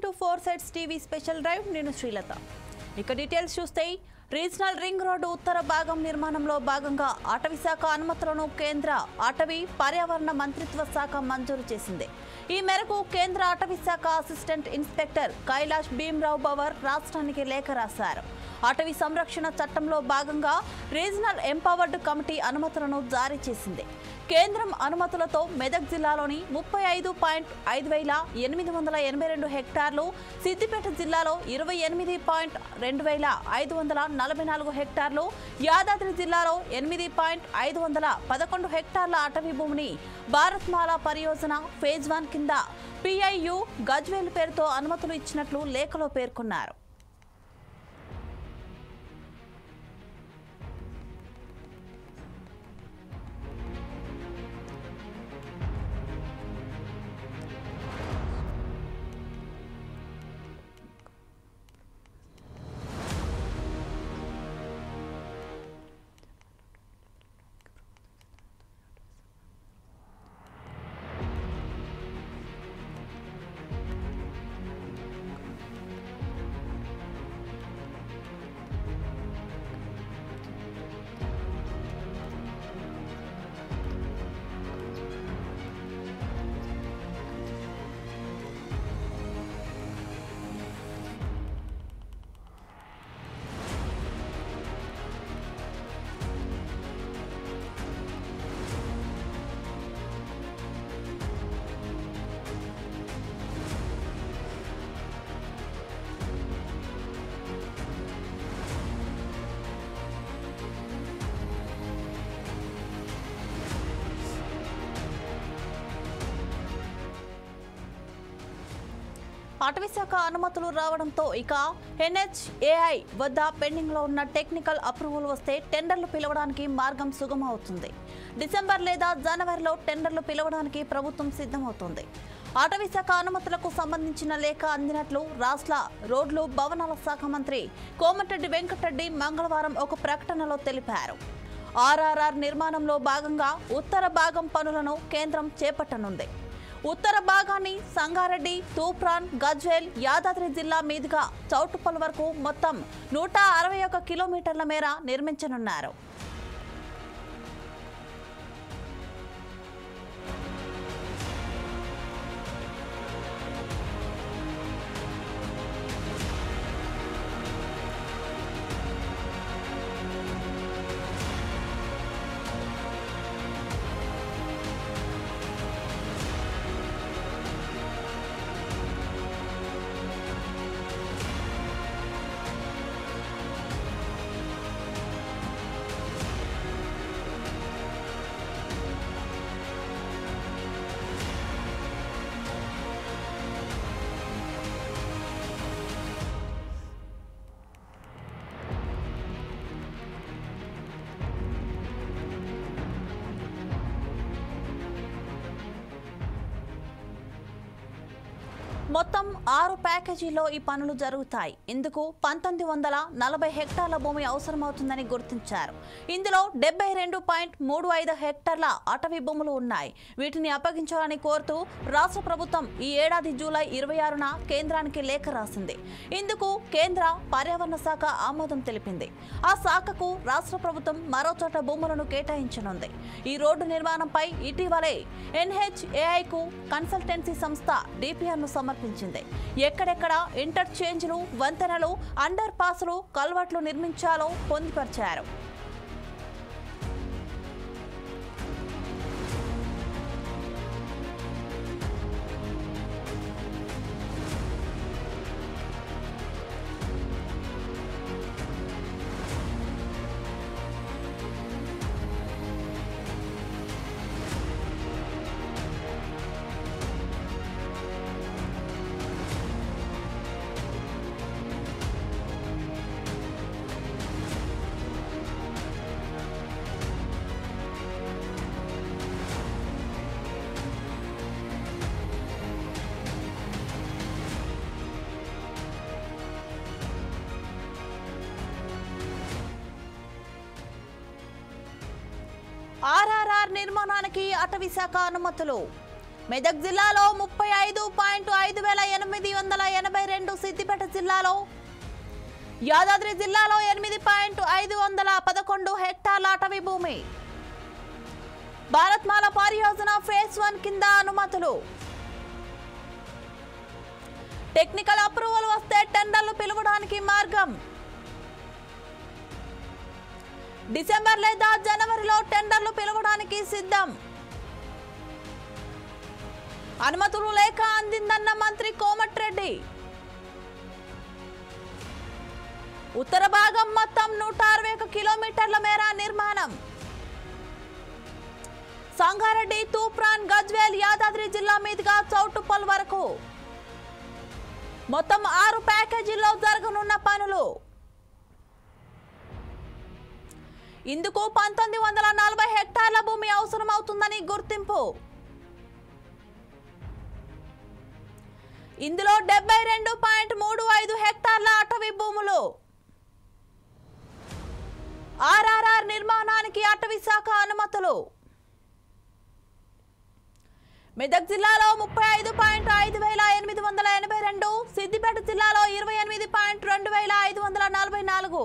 Welcome to 4 sets TV special drive. నేను శ్రీలత. ఇక details చూస్తే రీజనల్ రింగ్ రోడ్డు ఉత్తర భాగం నిర్మాణంలో భాగంగా అటవీ శాఖ అనుమతులను కేంద్ర అటవీ పర్యావరణ మంత్రిత్వ శాఖ మంజూరు చేసింది. ఈ మేరకు కేంద్ర అటవీ శాఖ assistant inspector Kailash Bhimrao power రాష్ట్రానికి లేఖ రాశారు. అటవీ సంరక్షణ చట్టంలో భాగంగా రీజనల్ ఎంపవర్డ్ కమిటీ అనుమతులను జారీ చేసింది. కేంద్రం అనుమతులతో మెదక్ జిల్లాలోని 35,5,882 హెక్టార్లు, సిద్దిపేట జిల్లాలో 28,2544 హెక్టార్లు, యాదాద్రి జిల్లాలో 8,511 హెక్టార్ల అటవీ భూమిని భారత్మాల పరియోజన ఫేజ్ 1 కింద PIU గజ్వేల్ పేరుతో అనుమతులు ఇచ్చినట్లు లేఖలో పేర్కొన్నారు. అటవీ శాఖ అనుమతులు రావడంతో ఇక NHAI వద్ద పెండింగ్ లో ఉన్న టెక్నికల్ అప్రూవల్ వస్తే టెండర్లు పిలవడానికి మార్గం సుగమవుతుంది. డిసెంబర్ లేదా జనవరిలో టెండర్లు పిలవడానికి ప్రభుత్వం సిద్ధమవుతుంది. అటవీ శాఖ అనుమతులకు సంబంధించిన లేఖ అందినట్లు రాష్ట్ర రోడ్లు భవనాల శాఖ మంత్రి కోమటిరెడ్డి వెంకటరెడ్డి మంగళవారం ఒక ప్రకటనలో తెలిపారు. RRR నిర్మాణంలో భాగంగా ఉత్తర భాగం పనులను కేంద్రం చేపట్టనుంది. ఉత్తర భాగాన్ని సంగారెడ్డి, తూప్రాన్, గజ్వేల్, యాదాద్రి జిల్లా మీదుగా చౌటుప్పల్ వరకు మొత్తం 161 కిలోమీటర్ల మేర నిర్మించనున్నారు. మొత్తం 6 ప్యాకేజీల్లో ఈ పనులు జరుగుతాయి. ఇందుకు 1940 హెక్టార్ల భూమి అవసరమవుతుందని గుర్తించారు. ఇందులో 72.35 హెక్టార్ల అటవీ భూములు ఉన్నాయి. వీటిని అప్పగించాలని కోరుతూ రాష్ట్ర ప్రభుత్వం ఈ ఏడాది జూలై 26న కేంద్రానికి లేఖ రాసింది. ఇందుకు కేంద్ర పర్యావరణ శాఖ ఆమోదం తెలిపింది. ఆ శాఖకు రాష్ట్ర ప్రభుత్వం మరో చోట భూములను కేటాయించనుంది. ఈ రోడ్డు నిర్మాణంపై ఇటీవలే NHAIకు కన్సల్టెన్సీ సంస్థ DPRను సమర్పించింది. ఎక్కడెక్కడ ఇంటర్చేంజ్లు, వంతెనలు, అండర్ పాస్లు, కల్వర్ట్లు నిర్మించాలో పొందుపరిచారు. RRR నిర్మాణానికి అటవీ శాఖ అనుమతులు. మెదక్ జిల్లాలో 35.5882, సిద్దిపేట జిల్లాలో, యాదాద్రి జిల్లాలో 8.511 హెక్టార్ల అటవీ భూమి. భారత్మాల పరియోజన ఫేజ్ 1 కింద అనుమతులు. టెక్నికల్ అప్రూవల్ వస్తే టెండర్లు పిలవడానికి మార్గం. డిసెంబర్ లేదా జనవరిలో టెండర్లు పిలవడానికి సిద్ధం. అనుమతులు లేఖ అందిందన్న మంత్రి కోమటిరెడ్డి. ఉత్తర భాగం మొత్తం 161 కిలోమీటర్ల మేర నిర్మాణం. సంగారెడ్డి, తూప్రాన్, గజ్వేల్, యాదాద్రి జిల్లా మీదుగా చౌటుప్పల్ వరకు మొత్తం 6 ప్యాకేజీల్లో జరగనున్న పనులు. ఇందుకు 1940 హెక్టార్ల భూమి అవసరమవుతుందని గుర్తింపు. ఇందులో 72.35 హెక్టార్ల అటవీ భూములు. ఆర్ఆర్ఆర్ నిర్మాణానికి అటవీ శాఖ అనుమతులు. మెదక్ జిల్లాలో 35.5882, సిద్దిపేట జిల్లాలో 28.2544.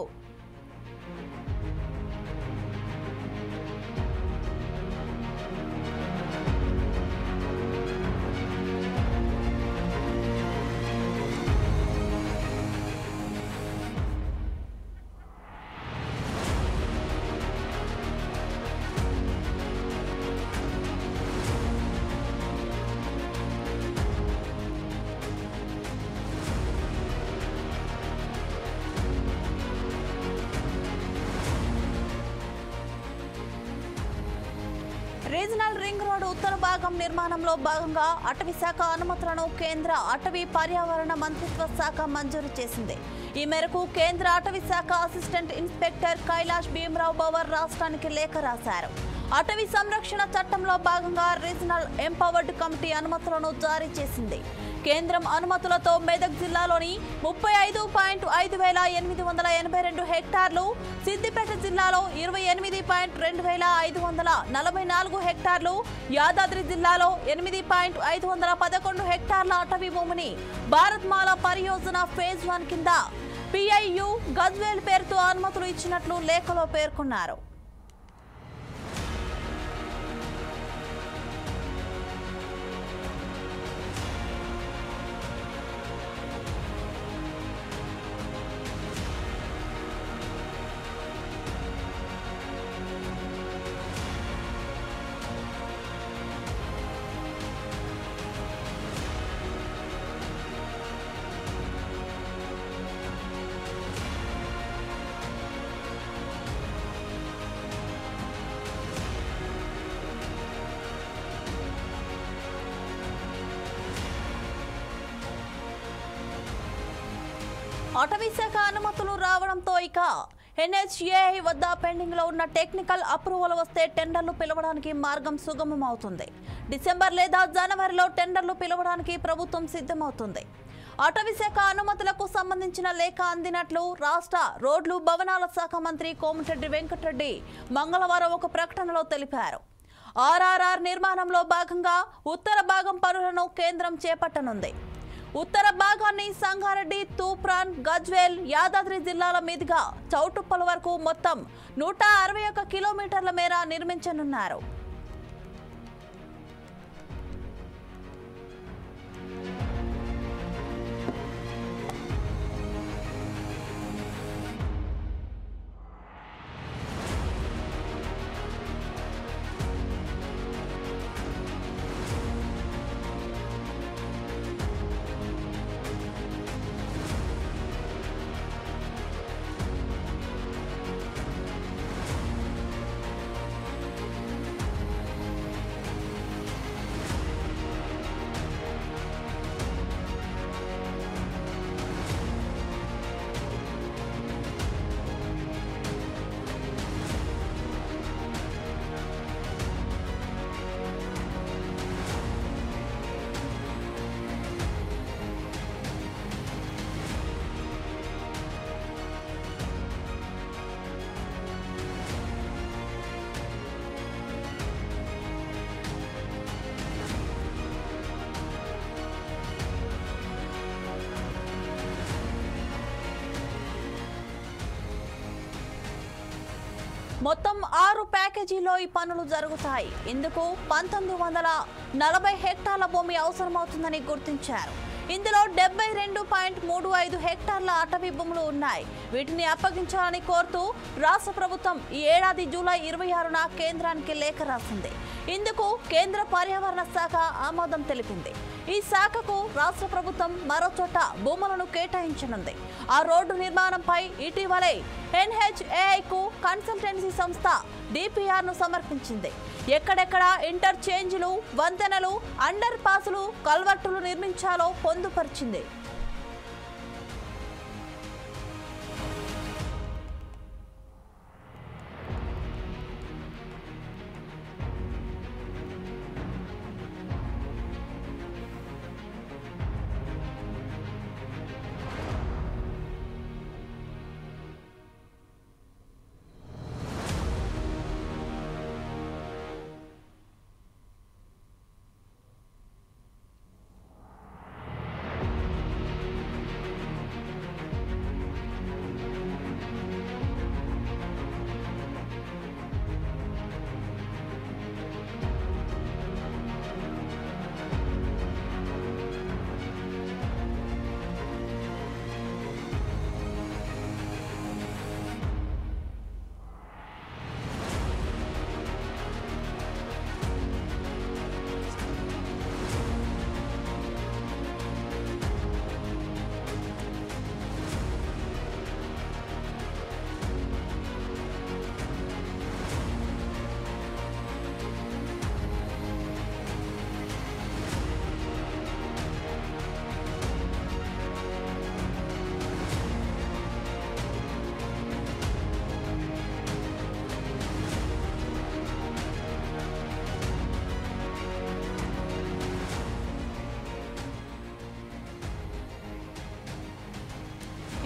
రీజనల్ రింగ్ రోడ్ ఉత్తర భాగం నిర్మాణంలో భాగంగా అటవీ శాఖ అనుమతులను కేంద్ర అటవీ పర్యావరణ మంత్రిత్వ శాఖ మంజూరు చేసింది. ఈ మేరకు కేంద్ర అటవీ శాఖ అసిస్టెంట్ ఇన్స్పెక్టర్ కైలాష్ భీమరావు బవర్ రాష్ట్రానికి లేఖ రాశారు. అటవీ సంరక్షణ చట్టంలో భాగంగా రీజనల్ ఎంపవర్డ్ కమిటీ అనుమతులను జారీ చేసింది. కేంద్రం అనుమతులతో మెదక్ జిల్లాలోని 35.5882 హెక్టార్లు, సిద్దిపేట జిల్లాలో 28.2544 హెక్టార్లు, యాదాద్రి జిల్లాలో 8.511 హెక్టార్ల అటవీ భూమిని భారత్మాల పరియోజన ఫేజ్ 1 కింద PIU గజ్వేల్ పేరుతో అనుమతులు ఇచ్చినట్లు లేఖలో పేర్కొన్నారు. అటవీ శాఖ అనుమతులు రావడంతో ఇక NHAI వద్ద పెండింగ్ లో ఉన్న టెక్నికల్ అప్రూవల్ వస్తే టెండర్లు పిలవడానికి మార్గం సుగమం అవుతుంది. డిసెంబర్ లేదా జనవరిలో టెండర్లు పిలవడానికి ప్రభుత్వం సిద్ధమవుతుంది. అటవీ శాఖ అనుమతులకు సంబంధించిన లేఖ అందినట్లు రాష్ట్ర రోడ్లు భవనాల శాఖ మంత్రి కోమటిరెడ్డి వెంకటరెడ్డి మంగళవారం ఒక ప్రకటనలో తెలిపారు. ఆర్ఆర్ఆర్ నిర్మాణంలో భాగంగా ఉత్తర భాగం పనులను కేంద్రం చేపట్టనుంది. ఉత్తర భాగాన్ని సంగారెడ్డి, తూప్రాన్, గజ్వేల్, యాదాద్రి జిల్లాల మీదుగా చౌటుప్పల్ వరకు మొత్తం 161 కిలోమీటర్ల మేర నిర్మించనున్నారు. మొత్తం 6 ప్యాకేజీలో ఈ పనులు జరుగుతాయి. ఇందుకు 1940 హెక్టార్ల భూమి అవసరమవుతుందని గుర్తించారు. ఇందులో 72.35 హెక్టార్ల అటవీ భూములు ఉన్నాయి. వీటిని అప్పగించాలని కోరుతూ రాష్ట్ర ప్రభుత్వం ఈ ఏడాది జూలై 26న కేంద్రానికి లేఖ రాసింది. ఇందుకు కేంద్ర పర్యావరణ శాఖ ఆమోదం తెలిపింది. ఈ శాఖకు రాష్ట్ర ప్రభుత్వం మరో చోట భూములను కేటాయించనుంది. ఆ రోడ్డు నిర్మాణంపై ఇటీవలే NHAIకు కన్సల్టెన్సీ సంస్థ DPR ను సమర్పించింది. ఎక్కడెక్కడ ఇంటర్చేంజ్లు, వంతెనలు, అండర్ పాసులు, కల్వర్టులు నిర్మించాలో పొందుపరిచింది.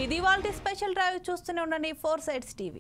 ఇది ఇవాల్టి స్పెషల్ డ్రైవ్. చూస్తూనే ఉండండి 4 Sides TV.